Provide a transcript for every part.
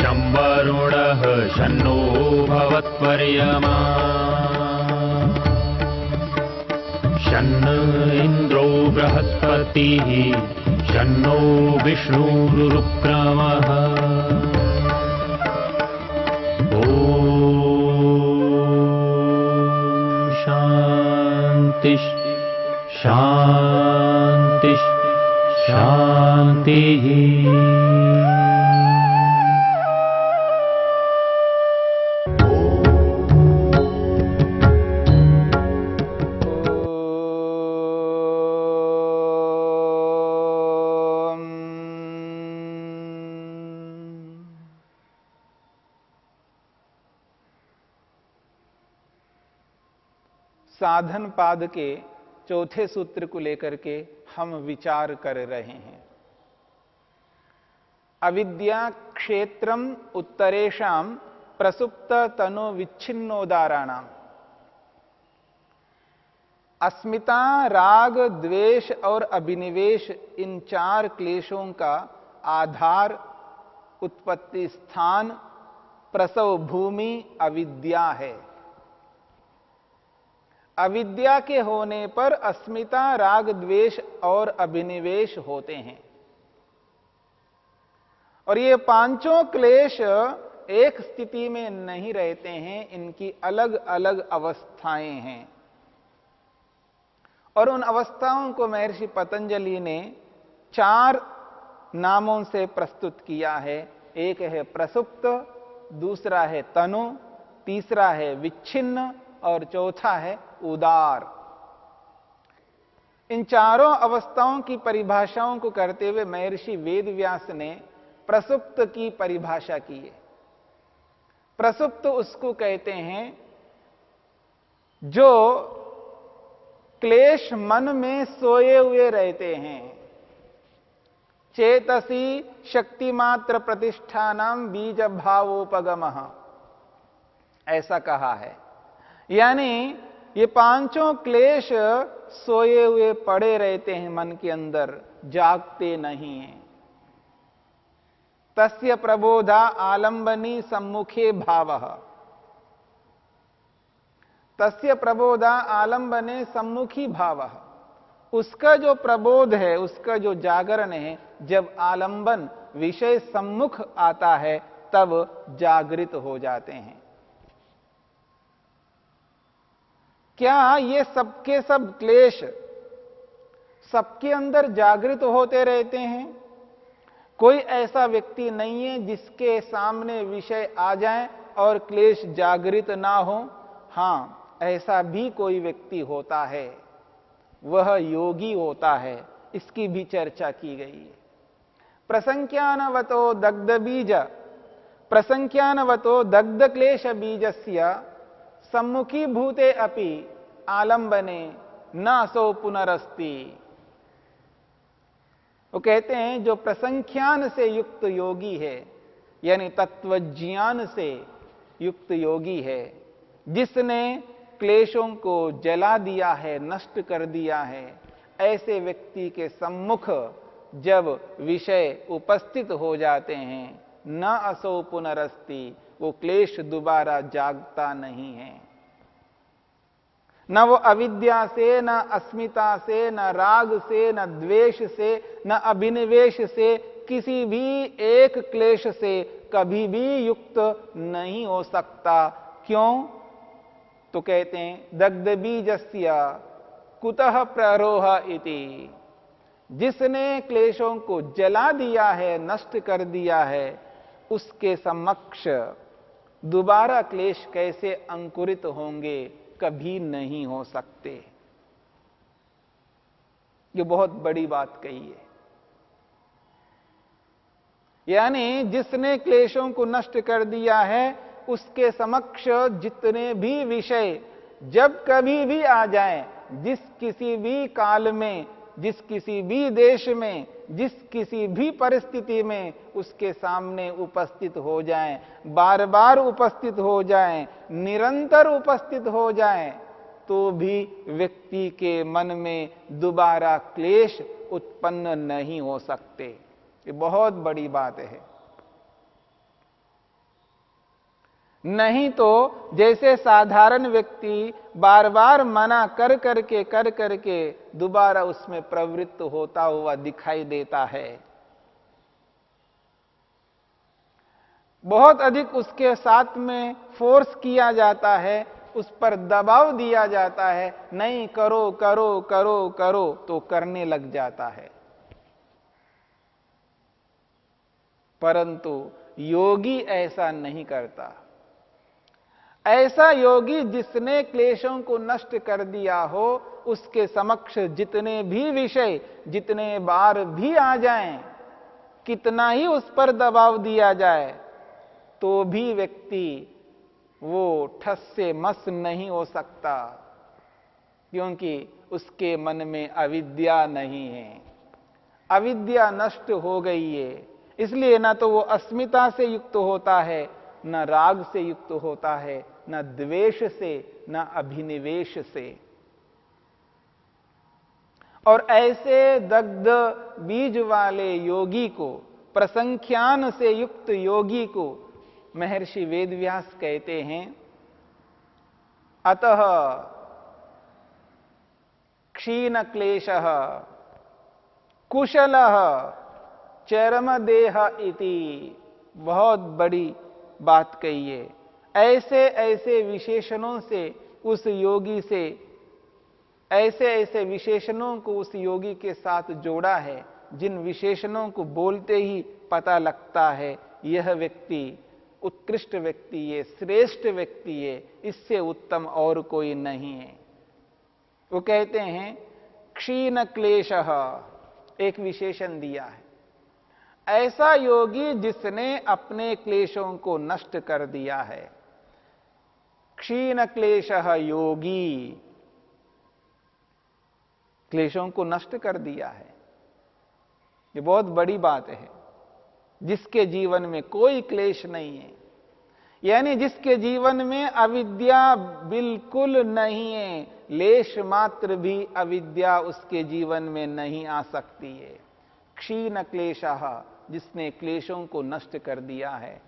शं वरुणः शन्नो भवत्वर्यमा शन्न इन्द्रो बृहस्पतिः शन्नो विष्णुरुक्रमः ॐ शान्ति शान्ति शान्तिः। साधन पाद के चौथे सूत्र को लेकर के हम विचार कर रहे हैं। अविद्या क्षेत्रम उत्तरेषाम प्रसुप्त तनो विच्छिन्नोदाराणाम। अस्मिता, राग, द्वेष और अभिनिवेश, इन चार क्लेशों का आधार, उत्पत्ति स्थान, प्रसव भूमि अविद्या है। अविद्या के होने पर अस्मिता, राग, द्वेष और अभिनिवेश होते हैं। और ये पांचों क्लेश एक स्थिति में नहीं रहते हैं, इनकी अलग अलग अवस्थाएं हैं। और उन अवस्थाओं को महर्षि पतंजलि ने चार नामों से प्रस्तुत किया है। एक है प्रसुप्त, दूसरा है तनु, तीसरा है विच्छिन्न और चौथा है उदार। इन चारों अवस्थाओं की परिभाषाओं को करते हुए महर्षि वेदव्यास ने प्रसुप्त की परिभाषा की है। प्रसुप्त उसको कहते हैं जो क्लेश मन में सोए हुए रहते हैं। चेतसी शक्तिमात्र प्रतिष्ठानाम बीज भावोपगमः, ऐसा कहा है। यानी ये पांचों क्लेश सोए हुए पड़े रहते हैं मन के अंदर, जागते नहीं हैं। तस्य प्रबोधा आलंबनी सम्मुखे भावः। तस्य प्रबोधा आलंबने सम्मुखी भावः। उसका जो प्रबोध है, उसका जो जागरण है, जब आलंबन विषय सम्मुख आता है तब जागृत हो जाते हैं। क्या ये सबके सब क्लेश सबके अंदर जागृत होते रहते हैं? कोई ऐसा व्यक्ति नहीं है जिसके सामने विषय आ जाए और क्लेश जागृत ना हो। हां, ऐसा भी कोई व्यक्ति होता है, वह योगी होता है। इसकी भी चर्चा की गई है। प्रसंख्यानवतो दग्ध बीज, प्रसंख्यानवतो दग्ध क्लेश बीजस्य सम्मुखी भूते अपि आलंबने न सो पुनरस्ति। वो कहते हैं जो प्रसंख्यान से युक्त योगी है, यानी तत्वज्ञान से युक्त योगी है, जिसने क्लेशों को जला दिया है, नष्ट कर दिया है, ऐसे व्यक्ति के सम्मुख जब विषय उपस्थित हो जाते हैं, न असो पुनरस्ति, वो क्लेश दोबारा जागता नहीं है। न वो अविद्या से, न अस्मिता से, न राग से, न द्वेष से, न अभिनिवेश से, किसी भी एक क्लेश से कभी भी युक्त नहीं हो सकता। क्यों? तो कहते हैं दग्ध बीजस्य कुतः प्ररोह इति। जिसने क्लेशों को जला दिया है, नष्ट कर दिया है, उसके समक्ष दोबारा क्लेश कैसे अंकुरित होंगे? कभी नहीं हो सकते। ये बहुत बड़ी बात कही है। यानी जिसने क्लेशों को नष्ट कर दिया है, उसके समक्ष जितने भी विषय जब कभी भी आ जाएं, जिस किसी भी काल में, जिस किसी भी देश में, जिस किसी भी परिस्थिति में उसके सामने उपस्थित हो जाएं, बार बार उपस्थित हो जाएं, निरंतर उपस्थित हो जाएं, तो भी व्यक्ति के मन में दोबारा क्लेश उत्पन्न नहीं हो सकते। ये बहुत बड़ी बात है। नहीं तो जैसे साधारण व्यक्ति बार बार मना कर करके दोबारा उसमें प्रवृत्त होता हुआ दिखाई देता है। बहुत अधिक उसके साथ में फोर्स किया जाता है, उस पर दबाव दिया जाता है, नहीं करो करो करो करो, तो करने लग जाता है। परंतु योगी ऐसा नहीं करता। ऐसा योगी जिसने क्लेशों को नष्ट कर दिया हो, उसके समक्ष जितने भी विषय जितने बार भी आ जाएं, कितना ही उस पर दबाव दिया जाए, तो भी व्यक्ति वो ठस से मस नहीं हो सकता, क्योंकि उसके मन में अविद्या नहीं है। अविद्या नष्ट हो गई है, इसलिए ना तो वो अस्मिता से युक्त होता है, न राग से युक्त होता है, न द्वेष से, न अभिनिवेश से। और ऐसे दग्ध बीज वाले योगी को, प्रसंख्यान से युक्त योगी को महर्षि वेदव्यास कहते हैं, अतः क्षीण क्लेशः कुशलः चरमदेह इति। बहुत बड़ी बात कही है। ऐसे ऐसे विशेषणों से उस योगी से, ऐसे ऐसे विशेषणों को उस योगी के साथ जोड़ा है, जिन विशेषणों को बोलते ही पता लगता है यह व्यक्ति उत्कृष्ट व्यक्ति है, श्रेष्ठ व्यक्ति है, इससे उत्तम और कोई नहीं है। वो कहते हैं क्षीण क्लेशः, एक विशेषण दिया है। ऐसा योगी जिसने अपने क्लेशों को नष्ट कर दिया है। क्षीण क्लेशः योगी, क्लेशों को नष्ट कर दिया है। ये बहुत बड़ी बात है। जिसके जीवन में कोई क्लेश नहीं है, यानी जिसके जीवन में अविद्या बिल्कुल नहीं है, लेश मात्र भी अविद्या उसके जीवन में नहीं आ सकती है। क्षीण क्लेशः, जिसने क्लेशों को नष्ट कर दिया है।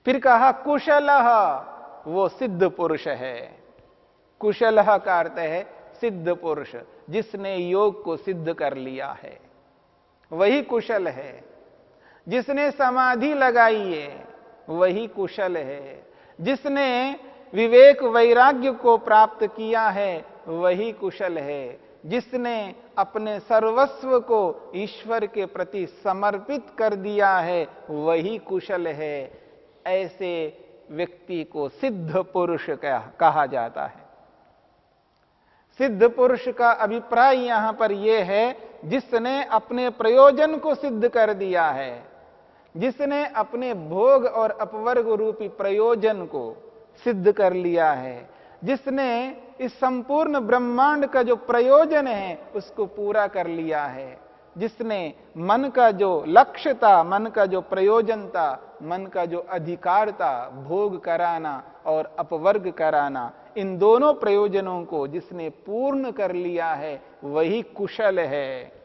फिर कहा कुशलः, वो सिद्ध पुरुष है। कुशलः का अर्थ है सिद्ध पुरुष, जिसने योग को सिद्ध कर लिया है, वही कुशल है। जिसने समाधि लगाई है, वही कुशल है। जिसने विवेक वैराग्य को प्राप्त किया है, वही कुशल है। जिसने अपने सर्वस्व को ईश्वर के प्रति समर्पित कर दिया है, वही कुशल है। ऐसे व्यक्ति को सिद्ध पुरुष कहा जाता है। सिद्ध पुरुष का अभिप्राय यहां पर यह है, जिसने अपने प्रयोजन को सिद्ध कर दिया है, जिसने अपने भोग और अपवर्ग रूपी प्रयोजन को सिद्ध कर लिया है, जिसने इस संपूर्ण ब्रह्मांड का जो प्रयोजन है उसको पूरा कर लिया है, जिसने मन का जो लक्ष्य था, मन का जो प्रयोजन था, मन का जो अधिकार था, भोग कराना और अपवर्ग कराना, इन दोनों प्रयोजनों को जिसने पूर्ण कर लिया है, वही कुशल है।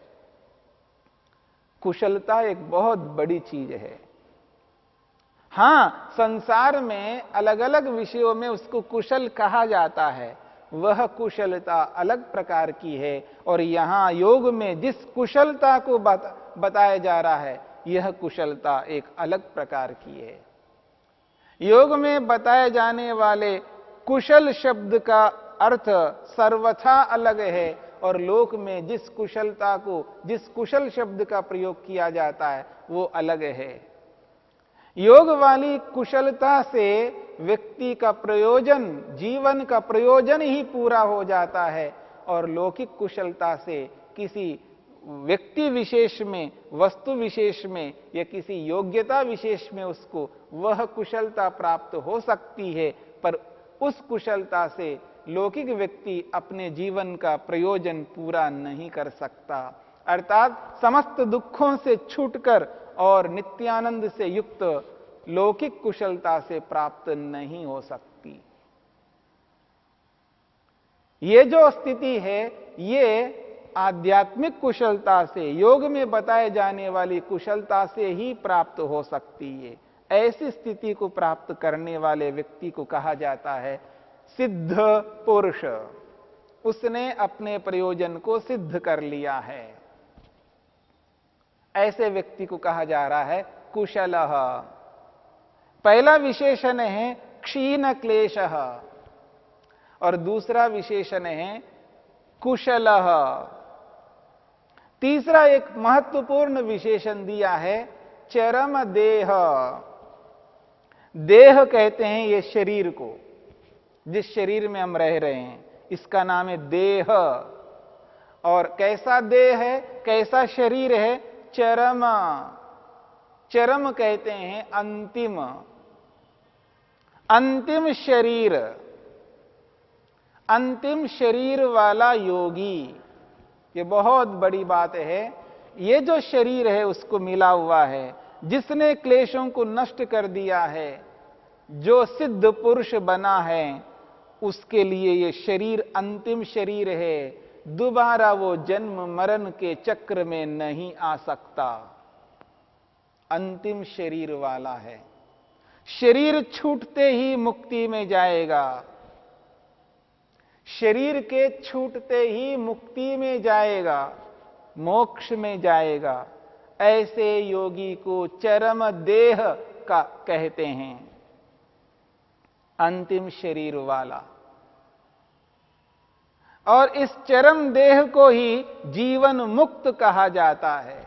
कुशलता एक बहुत बड़ी चीज है। हां, संसार में अलग अलग विषयों में उसको कुशल कहा जाता है, वह कुशलता अलग प्रकार की है। और यहां योग में जिस कुशलता को बताया जा रहा है, यह कुशलता एक अलग प्रकार की है। योग में बताए जाने वाले कुशल शब्द का अर्थ सर्वथा अलग है, और लोक में जिस कुशलता को, जिस कुशल शब्द का प्रयोग किया जाता है, वो अलग है। योग वाली कुशलता से व्यक्ति का प्रयोजन, जीवन का प्रयोजन ही पूरा हो जाता है, और लौकिक कुशलता से किसी व्यक्ति विशेष में, वस्तु विशेष में या किसी योग्यता विशेष में उसको वह कुशलता प्राप्त हो सकती है, पर उस कुशलता से लौकिक व्यक्ति अपने जीवन का प्रयोजन पूरा नहीं कर सकता। अर्थात समस्त दुखों से छूटकर और नित्यानंद से युक्त लौकिक कुशलता से प्राप्त नहीं हो सकती। ये जो स्थिति है, ये आध्यात्मिक कुशलता से, योग में बताए जाने वाली कुशलता से ही प्राप्त हो सकती है। ऐसी स्थिति को प्राप्त करने वाले व्यक्ति को कहा जाता है सिद्ध पुरुष। उसने अपने प्रयोजन को सिद्ध कर लिया है। ऐसे व्यक्ति को कहा जा रहा है कुशलः। पहला विशेषण है क्षीण क्लेशः और दूसरा विशेषण है कुशलः। तीसरा एक महत्वपूर्ण विशेषण दिया है चरम देह। देह कहते हैं ये शरीर को, जिस शरीर में हम रह रहे हैं, इसका नाम है देह। और कैसा देह है, कैसा शरीर है? चरम। चरम कहते हैं अंतिम, अंतिम शरीर, अंतिम शरीर वाला योगी। ये बहुत बड़ी बात है। ये जो शरीर है उसको मिला हुआ है, जिसने क्लेशों को नष्ट कर दिया है, जो सिद्ध पुरुष बना है, उसके लिए ये शरीर अंतिम शरीर है। दोबारा वो जन्म मरण के चक्र में नहीं आ सकता। अंतिम शरीर वाला है। शरीर छूटते ही मुक्ति में जाएगा। शरीर के छूटते ही मुक्ति में जाएगा, मोक्ष में जाएगा। ऐसे योगी को चरम देह का कहते हैं, अंतिम शरीर वाला। और इस चरम देह को ही जीवन मुक्त कहा जाता है।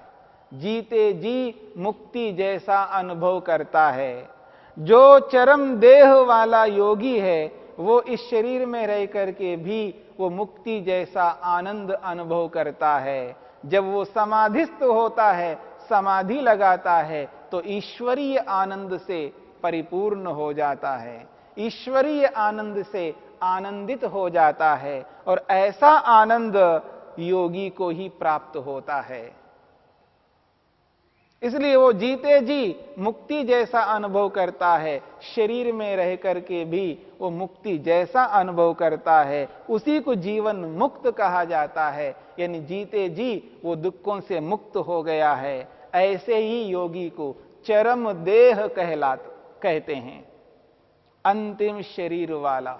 जीते जी मुक्ति जैसा अनुभव करता है। जो चरम देह वाला योगी है वो इस शरीर में रह करके भी वो मुक्ति जैसा आनंद अनुभव करता है। जब वो समाधिस्थ होता है, समाधि लगाता है, तो ईश्वरीय आनंद से परिपूर्ण हो जाता है, ईश्वरीय आनंद से आनंदित हो जाता है। और ऐसा आनंद योगी को ही प्राप्त होता है। इसलिए वो जीते जी मुक्ति जैसा अनुभव करता है। शरीर में रह करके भी वो मुक्ति जैसा अनुभव करता है। उसी को जीवन मुक्त कहा जाता है। यानी जीते जी वो दुखों से मुक्त हो गया है। ऐसे ही योगी को चरम देह कहते हैं, अंतिम शरीर वाला।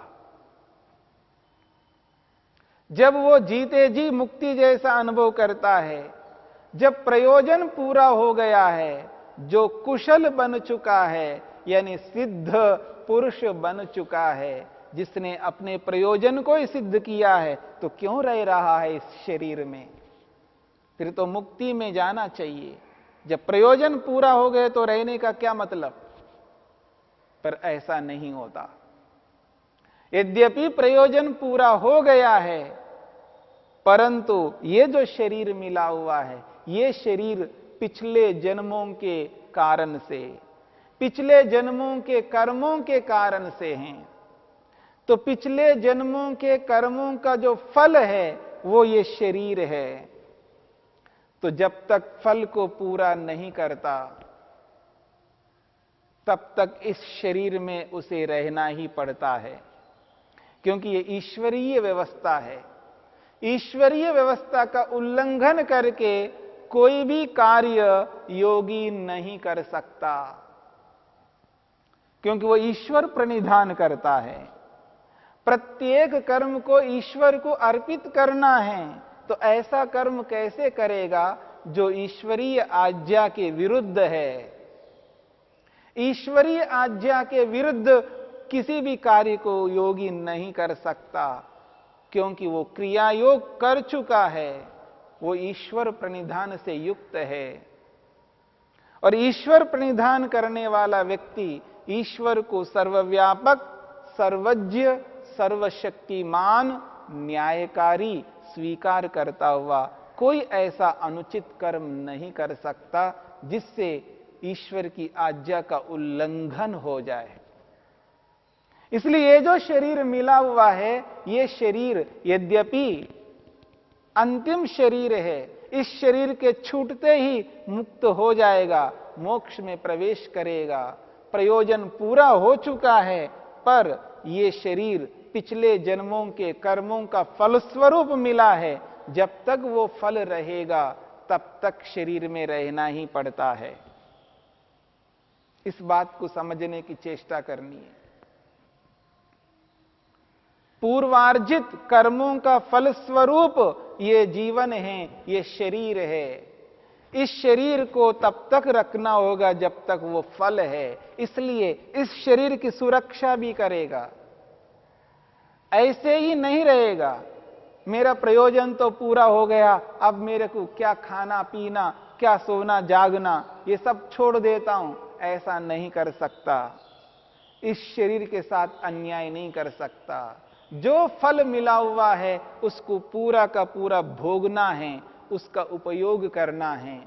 जब वो जीते जी मुक्ति जैसा अनुभव करता है, जब प्रयोजन पूरा हो गया है, जो कुशल बन चुका है, यानी सिद्ध पुरुष बन चुका है, जिसने अपने प्रयोजन को ही सिद्ध किया है, तो क्यों रह रहा है इस शरीर में? फिर तो मुक्ति में जाना चाहिए। जब प्रयोजन पूरा हो गए तो रहने का क्या मतलब? पर ऐसा नहीं होता। यद्यपि प्रयोजन पूरा हो गया है, परंतु ये जो शरीर मिला हुआ है, ये शरीर पिछले जन्मों के कारण से, पिछले जन्मों के कर्मों के कारण से हैं। तो पिछले जन्मों के कर्मों का जो फल है वो ये शरीर है। तो जब तक फल को पूरा नहीं करता, तब तक इस शरीर में उसे रहना ही पड़ता है, क्योंकि ये ईश्वरीय व्यवस्था है। ईश्वरीय व्यवस्था का उल्लंघन करके कोई भी कार्य योगी नहीं कर सकता, क्योंकि वो ईश्वर प्रणिधान करता है। प्रत्येक कर्म को ईश्वर को अर्पित करना है, तो ऐसा कर्म कैसे करेगा जो ईश्वरीय आज्ञा के विरुद्ध है? ईश्वरीय आज्ञा के विरुद्ध किसी भी कार्य को योगी नहीं कर सकता, क्योंकि वो क्रिया योग कर चुका है, वो ईश्वर प्रणिधान से युक्त है। और ईश्वर प्रणिधान करने वाला व्यक्ति ईश्वर को सर्वव्यापक, सर्वज्ञ, सर्वशक्तिमान, न्यायकारी स्वीकार करता हुआ कोई ऐसा अनुचित कर्म नहीं कर सकता जिससे ईश्वर की आज्ञा का उल्लंघन हो जाए। इसलिए ये जो शरीर मिला हुआ है, ये शरीर यद्यपि अंतिम शरीर है, इस शरीर के छूटते ही मुक्त हो जाएगा, मोक्ष में प्रवेश करेगा। प्रयोजन पूरा हो चुका है, पर ये शरीर पिछले जन्मों के कर्मों का फलस्वरूप मिला है। जब तक वो फल रहेगा, तब तक शरीर में रहना ही पड़ता है। इस बात को समझने की चेष्टा करनी है। पूर्वार्जित कर्मों का फलस्वरूप ये जीवन है, ये शरीर है। इस शरीर को तब तक रखना होगा जब तक वो फल है, इसलिए इस शरीर की सुरक्षा भी करेगा। ऐसे ही नहीं रहेगा मेरा प्रयोजन तो पूरा हो गया, अब मेरे को क्या खाना पीना, क्या सोना जागना, ये सब छोड़ देता हूं, ऐसा नहीं कर सकता। इस शरीर के साथ अन्याय नहीं कर सकता। जो फल मिला हुआ है उसको पूरा का पूरा भोगना है, उसका उपयोग करना है।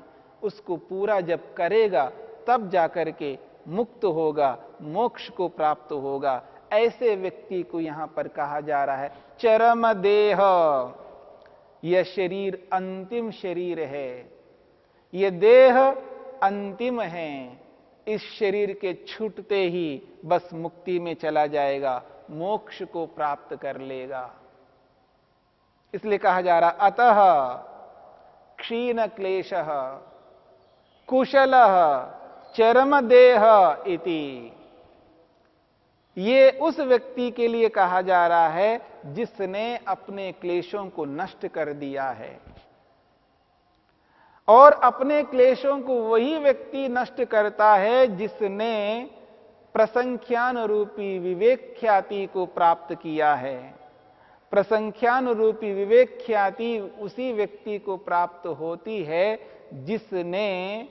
उसको पूरा जब करेगा तब जाकर के मुक्त होगा, मोक्ष को प्राप्त होगा। ऐसे व्यक्ति को यहां पर कहा जा रहा है चरम देह। यह शरीर अंतिम शरीर है, यह देह अंतिम है। इस शरीर के छूटते ही बस मुक्ति में चला जाएगा, मोक्ष को प्राप्त कर लेगा। इसलिए कहा जा रहा अतः क्षीण क्लेशः कुशलः चरम देह इति। ये उस व्यक्ति के लिए कहा जा रहा है जिसने अपने क्लेशों को नष्ट कर दिया है। और अपने क्लेशों को वही व्यक्ति नष्ट करता है जिसने प्रसंख्यान रूपी विवेक ख्याति को प्राप्त किया है। प्रसंख्यान रूपी विवेक ख्याति उसी व्यक्ति को प्राप्त होती है जिसने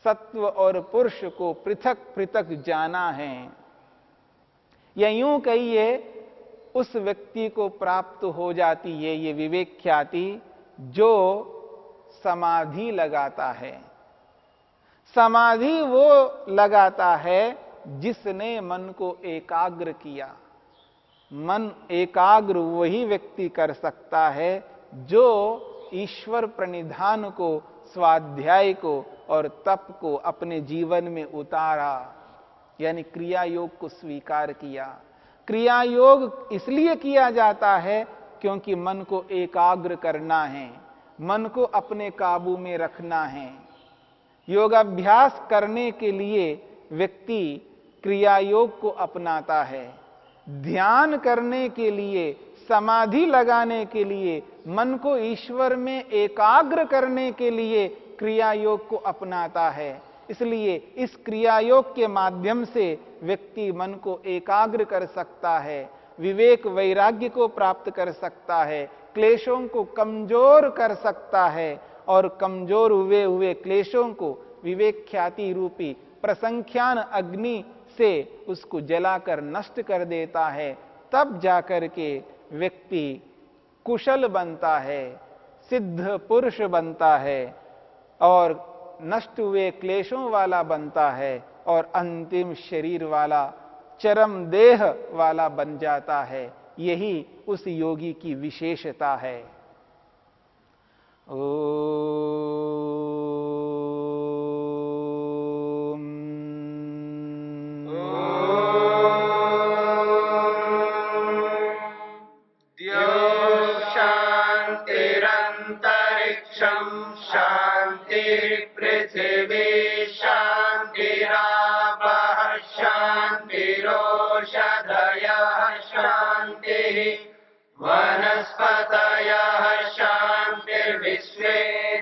सत्व और पुरुष को पृथक पृथक जाना है। या यूं कहिए उस व्यक्ति को प्राप्त हो जाती है ये विवेक ख्याति जो समाधि लगाता है। समाधि वो लगाता है जिसने मन को एकाग्र किया। मन एकाग्र वही व्यक्ति कर सकता है जो ईश्वर प्रणिधान को, स्वाध्याय को और तप को अपने जीवन में उतारा, यानी क्रिया योग को स्वीकार किया। क्रिया योग इसलिए किया जाता है क्योंकि मन को एकाग्र करना है, मन को अपने काबू में रखना है। योगाभ्यास करने के लिए व्यक्ति क्रिया योग को अपनाता है। ध्यान करने के लिए, समाधि लगाने के लिए, मन को ईश्वर में एकाग्र करने के लिए क्रिया योग को अपनाता है। इसलिए इस क्रिया योग के माध्यम से व्यक्ति मन को एकाग्र कर सकता है, विवेक वैराग्य को प्राप्त कर सकता है, क्लेशों को कमजोर कर सकता है और कमजोर हुए हुए क्लेशों को विवेक ख्याति रूपी प्रसंख्यान अग्नि से उसको जलाकर नष्ट कर देता है। तब जाकर के व्यक्ति कुशल बनता है, सिद्ध पुरुष बनता है और नष्ट हुए क्लेशों वाला बनता है और अंतिम शरीर वाला, चरम देह वाला बन जाता है। यही उस योगी की विशेषता है। पृथिवी शान्तिरापः शान्तिरोषधयः शान्तिः वनस्पतयः शान्तिर्विश्वे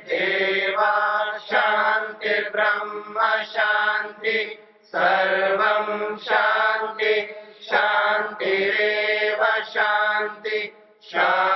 देवा शान्तिर्ब्रह्म शान्ति सर्वं शान्ति शान्तिरेव शान्ति शान्ति